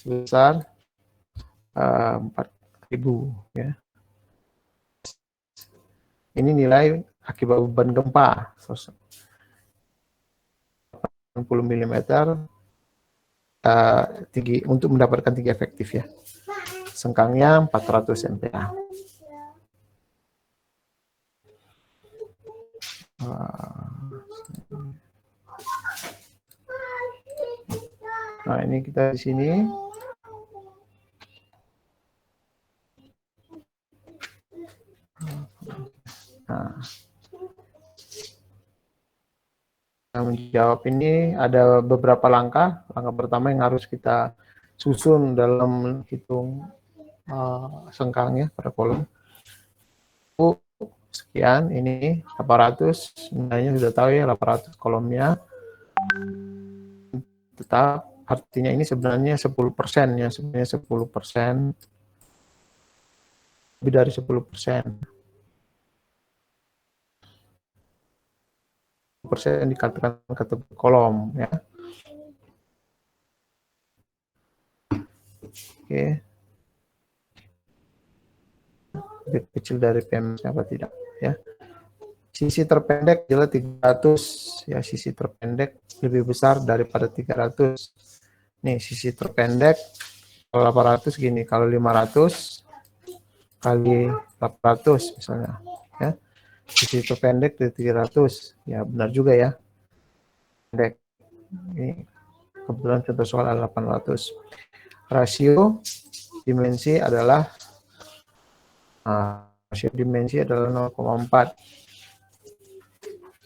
sebesar 4.000 ya. Ini nilai akibat beban gempa 60 mm tinggi untuk mendapatkan tinggi efektif ya. Sengkangnya 400 MPa. Nah, ini kita di sini. Nah, menjawab ini ada beberapa langkah. Langkah pertama yang harus kita susun dalam hitung sengkangnya pada kolom. Sekian, ini 800, sebenarnya sudah tahu ya 800 kolomnya. Tetap artinya ini sebenarnya 10% ya, sebenarnya 10%, lebih dari 10%. Persen dikatakan ke kolom ya. Oke. Lebih kecil dari PM apa tidak ya. Sisi terpendek adalah 300 ya, sisi terpendek lebih besar daripada 300. Nih, sisi terpendek kalau 800 gini, kalau 500 kali 800 misalnya ya. Sisi terpendek dari 300. Ya, benar juga ya. Pendek. Ini kebetulan contoh soal 800. Rasio dimensi adalah 0,4.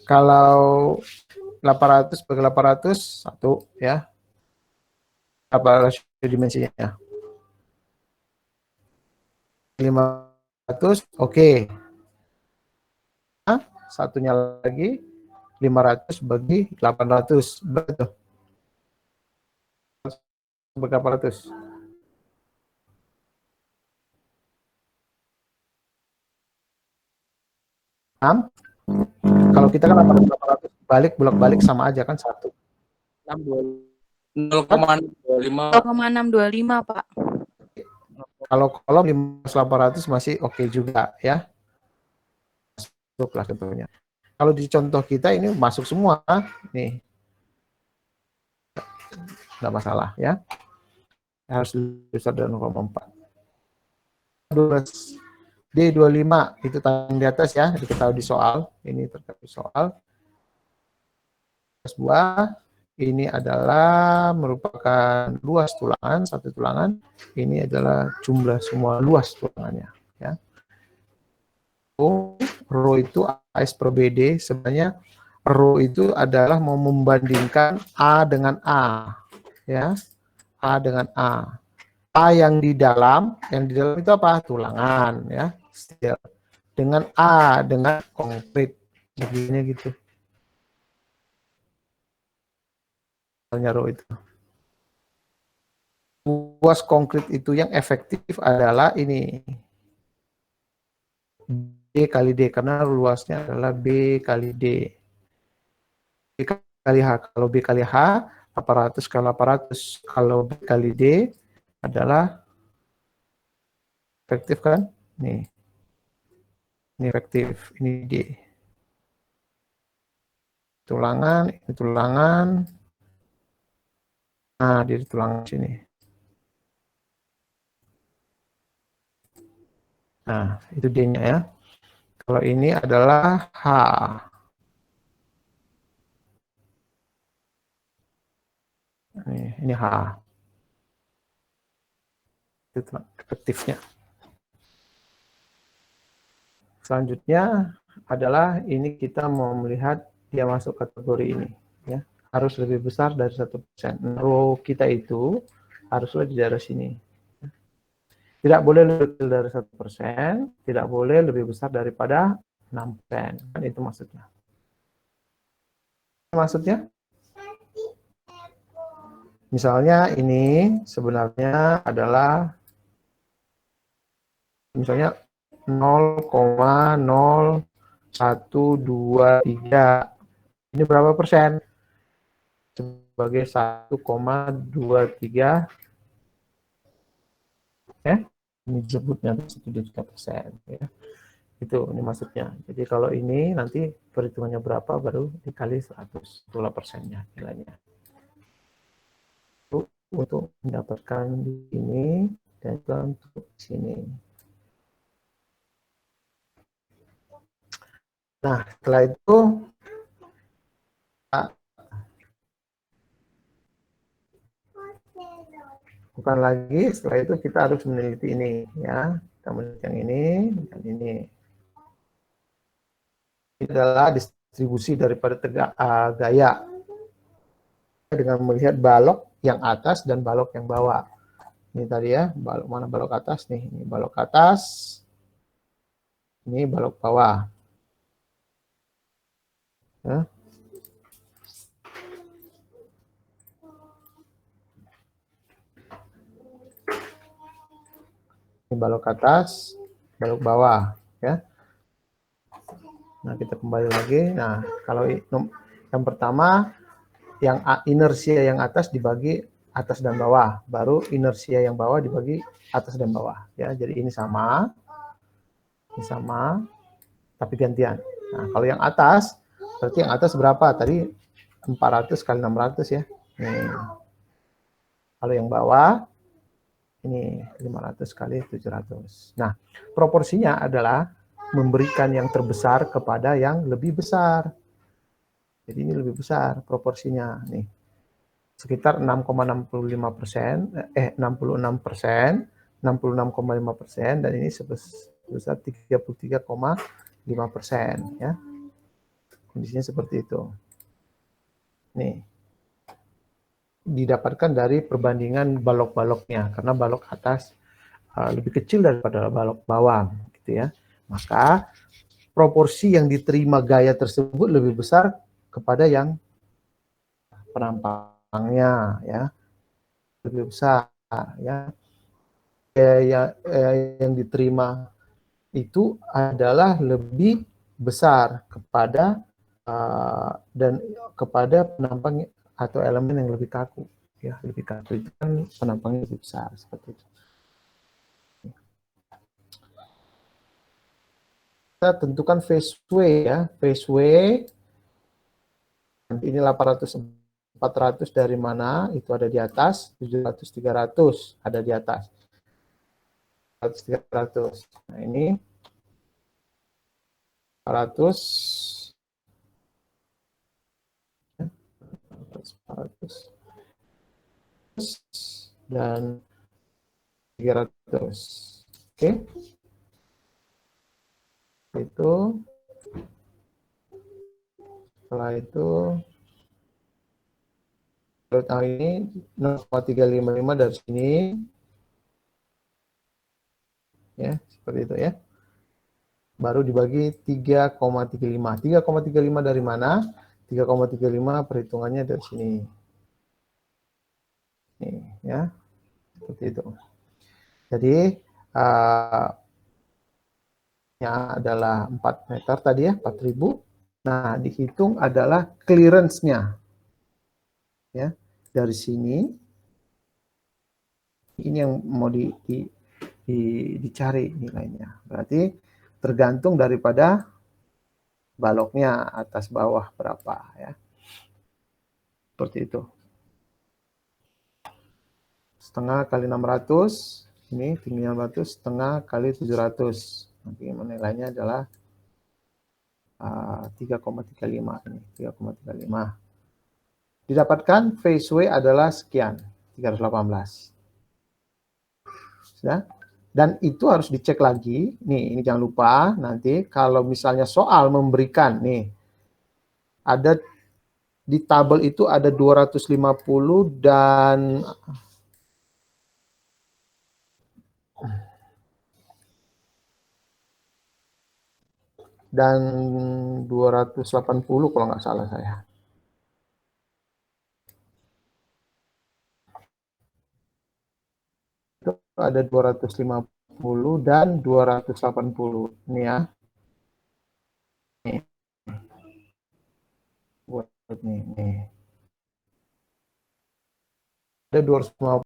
Kalau 800 bagi 800 1 ya. Apa rasio dimensinya? 500 oke. Nah, satunya lagi 500 bagi 800 betul. Bagi 800. Kalau kita kan 800 balik bolak-balik sama aja kan 1. 0,625 Pak. Kalau kolom 500 masih oke juga ya. Masuklah contohnya. Kalau di contoh kita ini masuk semua nih. Enggak masalah ya. Harus besar dari 0,4. D25 itu tang di atas ya, diketahui di soal. Ini terkait soal. Buah ini adalah merupakan luas tulangan, satu tulangan. Ini adalah jumlah semua luas tulangannya ya. Rho itu AS per BD, sebenarnya rho itu adalah mau membandingkan A dengan A ya. A dengan A. A yang di dalam itu apa? Tulangan ya. Dengan A dengan konkret begini gitu. Rho itu. Luas konkret itu yang efektif adalah ini. B kali D, karena luasnya adalah B kali D. B kali H, kalau B kali H 800 kali 800, kalau B kali D adalah efektif kan? Nih. Ini efektif, ini D. Tulangan, ini tulangan. Nah, di tulangan sini. Nah, itu D-nya ya. Kalau ini adalah H. Ini H. Itu efektifnya. Selanjutnya adalah ini kita mau melihat dia masuk kategori ini. Ya. Harus lebih besar dari 1%. Rho kita itu haruslah di daerah sini. Tidak boleh lebih kecil dari 1%, tidak boleh lebih besar daripada 6%. Kan itu maksudnya. Maksudnya? Misalnya ini sebenarnya adalah misalnya 0,0123. Ini berapa persen? Sebagai 1,23 Ya, ini disebutnya 1,3%. Ya. Itu ini maksudnya. Jadi kalau ini nanti perhitungannya berapa baru dikali 100, itulah persennya nilainya. Untuk mendapatkan ini dan juga untuk sini. Nah, setelah itu bukan lagi, setelah itu kita harus meneliti ini ya. Kita meneliti yang ini dan ini. Ini adalah distribusi daripada gaya dengan melihat balok yang atas dan balok yang bawah. Ini tadi ya, balok mana balok atas nih? Ini balok atas, ini balok bawah. Ya. Ini balok atas, balok bawah. Ya. Nah, kita kembali lagi. Nah, kalau yang pertama, yang inersia yang atas dibagi atas dan bawah, baru inersia yang bawah dibagi atas dan bawah. Ya, jadi ini sama, tapi gantian. Nah, kalau yang atas, berarti yang atas berapa? Tadi 400 kali 600 ya. Nih. Kalau yang bawah, ini 500 kali 700. Nah, proporsinya adalah memberikan yang terbesar kepada yang lebih besar. Jadi ini lebih besar proporsinya. Nih, sekitar 6,65%, 66%, 66,5%, dan ini sebesar 33,5%. Ya. Kondisinya seperti itu. Nih, didapatkan dari perbandingan balok-baloknya, karena balok atas lebih kecil daripada balok bawah, gitu ya. Maka proporsi yang diterima gaya tersebut lebih besar kepada yang penampangnya, ya, lebih besar, ya. Yang diterima itu adalah lebih besar kepada dan kepada penampang atau elemen yang lebih kaku, ya, lebih kaku itu kan penampangnya lebih besar seperti itu. Kita tentukan phase way ya, phase way ini 800 400 dari mana? Itu ada di atas, 700 300 ada di atas. 100 300. Nah, ini 400 dan 300. Oke. Itu setelah itu tahun ini 0,355 dari sini ya, seperti itu ya. Baru dibagi 3,35. 3,35 dari mana? 3,35 perhitungannya dari sini. Nih, ya. Seperti itu. Jadi adalah 4 meter tadi ya, 4.000. Nah, dihitung adalah clearance-nya. Ya. Dari sini ini yang mau dicari nilainya. Berarti tergantung daripada baloknya atas bawah berapa ya. Seperti itu. Setengah kali 600, ini tinggi 600, setengah kali 700. Nanti nilainya adalah 3,35 ini, 3,35. Didapatkan phase way adalah sekian, 318. Sudah? Dan itu harus dicek lagi. Nih, ini jangan lupa nanti kalau misalnya soal memberikan nih ada di tabel itu ada 250 dan 280 kalau nggak salah saya. Itu ada 250 dan 280. Ini ya. Nih. Buat nih. Ada 250